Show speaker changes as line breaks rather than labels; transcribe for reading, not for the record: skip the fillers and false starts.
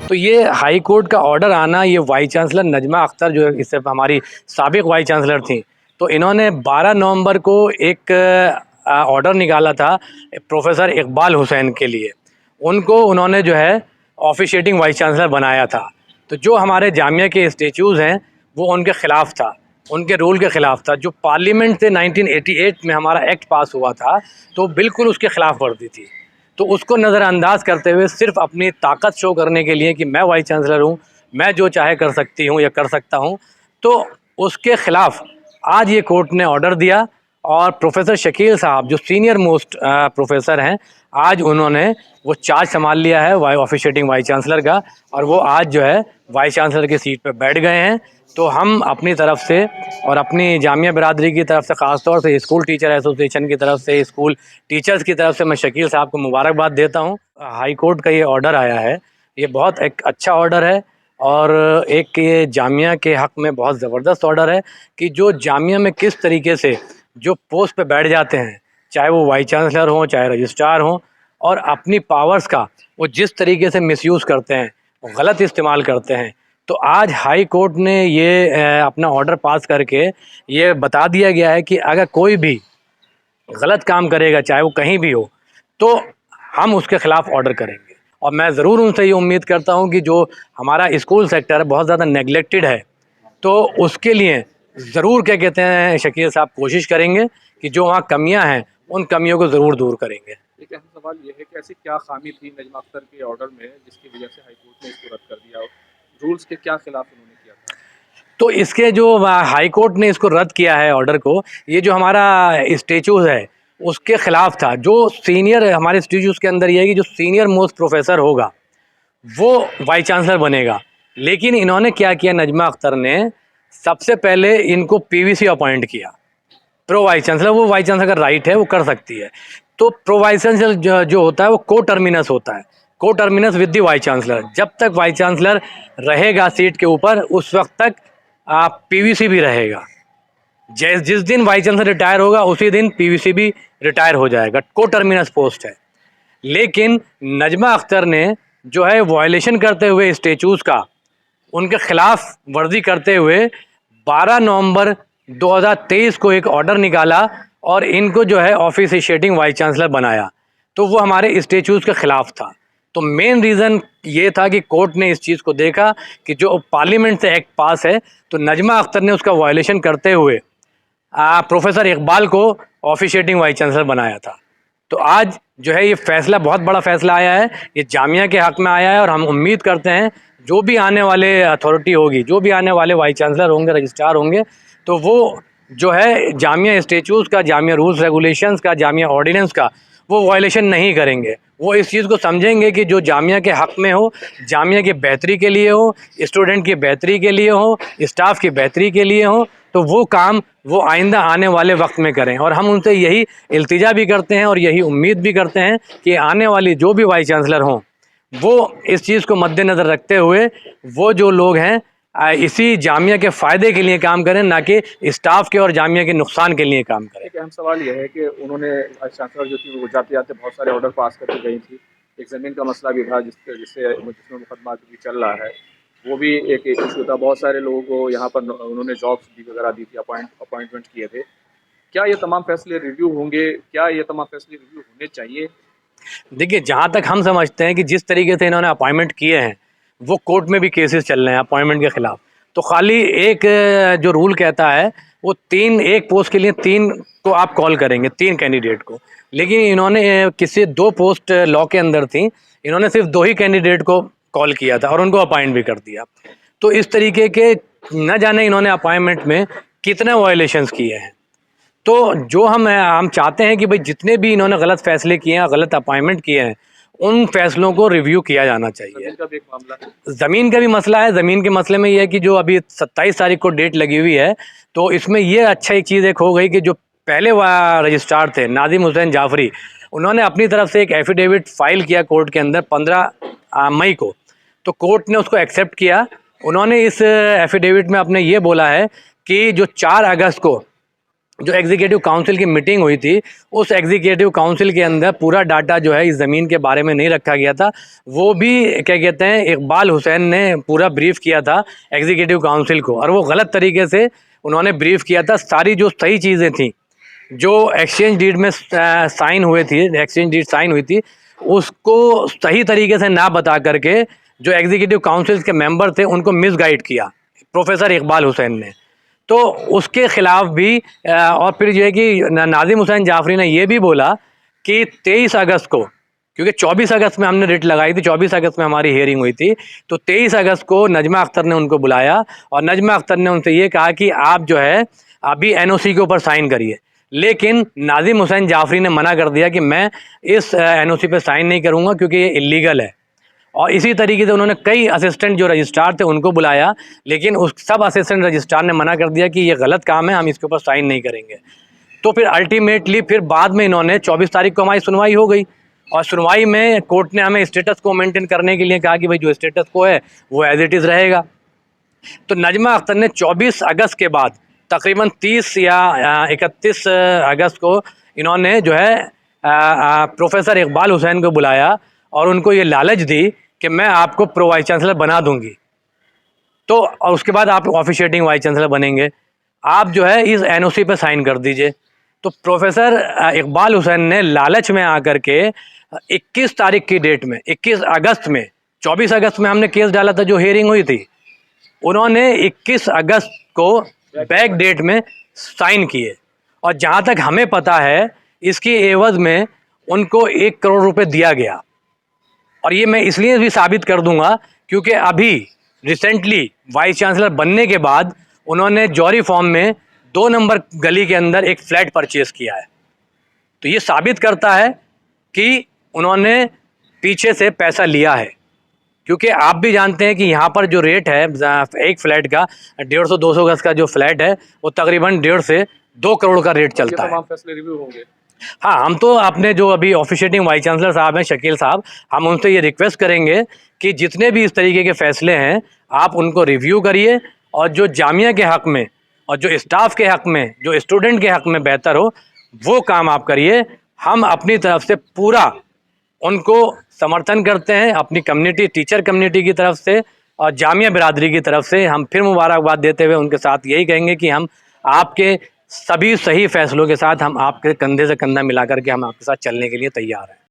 तो ये high court का ऑर्डर आना, ये वाइस चांसलर नजमा अख्तर जो इससे हमारी साबिक वाइस चांसलर थी, तो इन्होंने 12 नवंबर को एक ऑर्डर निकाला था प्रोफेसर इकबाल हुसैन के लिए। उनको उन्होंने जो है ऑफिशिएटिंग वाइस चांसलर बनाया था। तो जो हमारे जामिया के स्टेचूज़ हैं वो उनके ख़िलाफ़ था, उनके रूल के ख़िलाफ़ था। जो पार्लियामेंट से 1988 में हमारा एक्ट पास हुआ था तो बिल्कुल उसके ख़िलाफ़ वर्दी थी। तो उसको नज़रअंदाज करते हुए सिर्फ अपनी ताकत शो करने के लिए कि मैं वाइस चांसलर हूँ, मैं जो चाहे कर सकती हूँ या कर सकता हूँ, तो उसके ख़िलाफ़ आज ये कोर्ट ने ऑर्डर दिया। और प्रोफेसर शकील साहब जो सीनियर मोस्ट प्रोफेसर हैं, आज उन्होंने वो चार्ज संभाल लिया है ऑफिशिएटिंग वाइस चांसलर का, और वो आज जो है वाइस चांसलर की सीट पर बैठ गए हैं। तो हम अपनी तरफ से और अपनी जामिया बिरादरी की तरफ से, ख़ास तौर से स्कूल टीचर एसोसिएशन की तरफ से, स्कूल टीचर्स की तरफ से मैं शकील साहब को मुबारकबाद देता हूँ। हाई कोर्ट का ये ऑर्डर आया है, ये बहुत एक अच्छा ऑर्डर है और एक ये जामिया के हक़ में बहुत ज़बरदस्त ऑर्डर है कि जो जामिया में किस तरीके से जो पोस्ट पे बैठ जाते हैं, चाहे वो वाइस चांसलर हों, चाहे रजिस्ट्रार हों, और अपनी पावर्स का वो जिस तरीके से मिसयूज़ करते हैं, गलत इस्तेमाल करते हैं। तो आज हाई कोर्ट ने ये अपना ऑर्डर पास करके ये बता दिया गया है कि अगर कोई भी गलत काम करेगा, चाहे वो कहीं भी हो, तो हम उसके ख़िलाफ़ ऑर्डर करेंगे। और मैं ज़रूर उनसे ये उम्मीद करता हूँ कि जो हमारा स्कूल सेक्टर है बहुत ज़्यादा नेगलेक्टेड है, तो उसके लिए ज़रूर क्या कहते हैं शकील साहब कोशिश करेंगे कि जो वहाँ कमियाँ हैं उन कमियों को ज़रूर दूर करेंगे।
एक अहम सवाल ये है कि ऐसी क्या खामी थी नजमा अख्तर के ऑर्डर में जिसकी वजह से हाई कोर्ट ने इसको रद्द कर दिया? रूल्स के क्या खिलाफ उन्होंने किया था?
तो इसके जो हाई कोर्ट ने इसको रद्द किया है ऑर्डर को, ये जो हमारा स्टेचूज़ है उसके ख़िलाफ़ था। जो सीनियर हमारे स्टेचूज़ के अंदर ये है कि जो सीनियर मोस्ट प्रोफेसर होगा वो वाइस चांसलर बनेगा। लेकिन इन्होंने क्या किया, नजमा अख्तर ने सबसे पहले इनको पीवीसी अपॉइंट किया, प्रो वाइस चांसलर। वो वाइस चांसलर का राइट है, वो कर सकती है। तो प्रो वाइस चांसलर जो होता है वो को टर्मिनस होता है, को terminus with the vice chancellor. जब तक वाइस चांसलर रहेगा सीट के ऊपर उस वक्त तक पीवीसी भी रहेगा। जिस दिन वाइस चांसलर रिटायर होगा उसी दिन पीवीसी भी रिटायर हो जाएगा। को टर्मिनस पोस्ट है। लेकिन नजमा अख्तर ने जो है वायलेशन करते हुए स्टेचूज़ का, उनके ख़िलाफ़ वर्दी करते हुए 12 नवंबर 2023 को एक ऑर्डर निकाला और इनको जो है ऑफिशिएटिंग वाइस चांसलर बनाया। तो वो हमारे स्टेचूज़ के ख़िलाफ़ था। तो मेन रीज़न ये था कि कोर्ट ने इस चीज़ को देखा कि जो पार्लियामेंट से एक्ट पास है, तो नजमा अख्तर ने उसका वायलेशन करते हुए प्रोफेसर इकबाल को ऑफिशिएटिंग वाइस चांसलर बनाया था। तो आज जो है ये फ़ैसला, बहुत बड़ा फ़ैसला आया है, ये जामिया के हक़ में आया है। और हम उम्मीद करते हैं जो भी आने वाले अथॉरिटी होगी, जो भी आने वाले वाइस चांसलर होंगे, रजिस्ट्रार होंगे, तो वो जो है जामिया स्टेचूज़ का, जामिया रूल्स रेगुलेशंस का, जामिया ऑर्डिनेंस का वो वायलेशन नहीं करेंगे। वो इस चीज़ को समझेंगे कि जो जामिया के हक़ में हो, जामिया की बेहतरी के लिए हो, स्टूडेंट की बेहतरी के लिए हो, स्टाफ की बेहतरी के लिए हो, तो वो काम वो आइंदा आने वाले वक्त में करें। और हम उनसे यही इल्तिजा भी करते हैं और यही उम्मीद भी करते हैं कि आने वाली जो भी वाइस चांसलर हों, वो इस चीज़ को मद्देनज़र रखते हुए वो जो लोग हैं इसी जामिया के फ़ायदे के लिए काम करें, ना कि स्टाफ के और जामिया के नुकसान के लिए काम करें।
एक अहम सवाल ये है कि उन्होंने वाइस चांसलर जो थी वो जाते जाते बहुत सारे ऑर्डर पास करके गई थी। एक ज़मीन का मसला भी था जिसमें मुकदमा भी चल रहा है, वो भी एक इशू था। बहुत सारे लोगों को यहाँ पर उन्होंने जॉब्स भी वगैरह दी थी, अपॉइंटमेंट किए थे। क्या ये तमाम फैसले रिव्यू होंगे? क्या ये तमाम फैसले रिव्यू होने चाहिए?
देखिए, जहाँ तक हम समझते हैं कि जिस तरीके से इन्होंने अपॉइंटमेंट किए हैं, वो कोर्ट में भी केसेस चल रहे हैं अपॉइंटमेंट के ख़िलाफ़। तो खाली एक जो रूल कहता है वो 3, एक पोस्ट के लिए 3 को आप कॉल करेंगे, 3 कैंडिडेट को। लेकिन इन्होंने किसी 2 पोस्ट लॉ के अंदर थी, इन्होंने सिर्फ 2 ही कैंडिडेट को कॉल किया था और उनको अपॉइंट भी कर दिया। तो इस तरीके के न जाने इन्होंने अपॉइंटमेंट में कितने वायलेशंस किए हैं। तो जो हम चाहते हैं कि भाई जितने भी इन्होंने गलत फ़ैसले किए हैं, गलत अपॉइंटमेंट किए हैं, उन फ़ैसलों को रिव्यू किया जाना चाहिए।
ज़मीन का भी एक मामला है।
ज़मीन का भी मसला है। ज़मीन के मसले में ये है कि जो अभी 27 तारीख को डेट लगी हुई है, तो इसमें ये अच्छा एक चीज़ एक हो गई कि जो पहले रजिस्ट्रार थे नादिम हुसैन जाफ़री, उन्होंने अपनी तरफ से एक एफ़िडेविट फ़ाइल किया कोर्ट के अंदर 15 मई को। तो कोर्ट ने उसको एक्सेप्ट किया। उन्होंने इस एफ़िडेविट में अपने ये बोला है कि जो 4 अगस्त को जो एग्जीक्यूटिव काउंसिल की मीटिंग हुई थी, उस एग्जीक्यूटिव काउंसिल के अंदर पूरा डाटा जो है इस ज़मीन के बारे में नहीं रखा गया था। वो भी क्या कहते हैं, इकबाल हुसैन ने पूरा ब्रीफ़ किया था एग्जीक्यूटिव काउंसिल को, और वो गलत तरीके से उन्होंने ब्रीफ़ किया था। सारी जो सही चीज़ें थी, जो एक्सचेंज डीड में साइन हुए थी, एक्सचेंज डीड साइन हुई थी, उसको सही तरीके से ना बता करके जो एग्जीक्यूटिव काउंसिल के मेंबर थे उनको मिसगाइड किया प्रोफेसर इकबाल हुसैन ने। तो उसके ख़िलाफ़ भी और फिर जो है कि नाज़िम हुसैन जाफ़री ने ये भी बोला कि 23 अगस्त को, क्योंकि 24 अगस्त में हमने रिट लगाई थी, 24 अगस्त में हमारी हियरिंग हुई थी, तो 23 अगस्त को नजमा अख्तर ने उनको बुलाया और नजमा अख्तर ने उनसे ये कहा कि आप जो है अभी एनओसी के ऊपर साइन करिए। लेकिन नाज़िम हुसैन जाफ़री ने मना कर दिया कि मैं इस एनओसी पे साइन नहीं करूँगा क्योंकि ये इलीगल है। और इसी तरीके से उन्होंने कई असिस्टेंट जो रजिस्ट्रार थे उनको बुलाया, लेकिन उस सब असिस्टेंट रजिस्ट्रार ने मना कर दिया कि ये गलत काम है, हम इसके ऊपर साइन नहीं करेंगे। तो फिर अल्टीमेटली फिर बाद में इन्होंने 24 तारीख को हमारी सुनवाई हो गई, और सुनवाई में कोर्ट ने हमें स्टेटस को मेंटेन करने के लिए कहा कि भाई जो स्टेटस को है वो एज इट इज़ रहेगा। तो नजमा अख्तर ने 24 अगस्त के बाद तकरीबन 30 या 31 अगस्त को इन्होंने जो है प्रोफेसर इकबाल हुसैन को बुलाया और उनको ये लालच दी कि मैं आपको प्रो वाइस चांसलर बना दूंगी, तो और उसके बाद आप ऑफिशिएटिंग वाइस चांसलर बनेंगे, आप जो है इस एनओसी पे साइन कर दीजिए। तो प्रोफेसर इकबाल हुसैन ने लालच में आकर के 21 तारीख की डेट में, 21 अगस्त में, 24 अगस्त में हमने केस डाला था जो हियरिंग हुई थी, उन्होंने 21 अगस्त को बैक डेट में साइन किए। और जहाँ तक हमें पता है इसकी एवज़ में उनको 1 करोड़ रुपए दिया गया। और ये मैं इसलिए भी साबित कर दूंगा क्योंकि अभी रिसेंटली वाइस चांसलर बनने के बाद उन्होंने जौहरी फॉर्म में 2 नंबर गली के अंदर एक फ्लैट परचेज़ किया है। तो ये साबित करता है कि उन्होंने पीछे से पैसा लिया है, क्योंकि आप भी जानते हैं कि यहाँ पर जो रेट है एक फ्लैट का 150-200 गज का जो फ्लैट है वो तकरीबन 1.5 से 2 करोड़ का रेट चलता है।
तमाम फैसले रिव्यू होंगे।
हाँ, हम तो अपने जो अभी ऑफिशिएटिंग वाइस चांसलर साहब हैं शकील साहब, हम उनसे ये रिक्वेस्ट करेंगे कि जितने भी इस तरीके के फ़ैसले हैं आप उनको रिव्यू करिए, और जो जामिया के हक़ में और जो स्टाफ के हक़ में, जो स्टूडेंट के हक़ में बेहतर हो वो काम आप करिए। हम अपनी तरफ से पूरा उनको समर्थन करते हैं, अपनी कम्युनिटी, टीचर कम्युनिटी की तरफ से और जामिया बिरादरी की तरफ से हम फिर मुबारकबाद देते हुए उनके साथ यही कहेंगे कि हम आपके सभी सही फ़ैसलों के साथ, हम आपके कंधे से कंधा मिला कर के हम आपके साथ चलने के लिए तैयार हैं।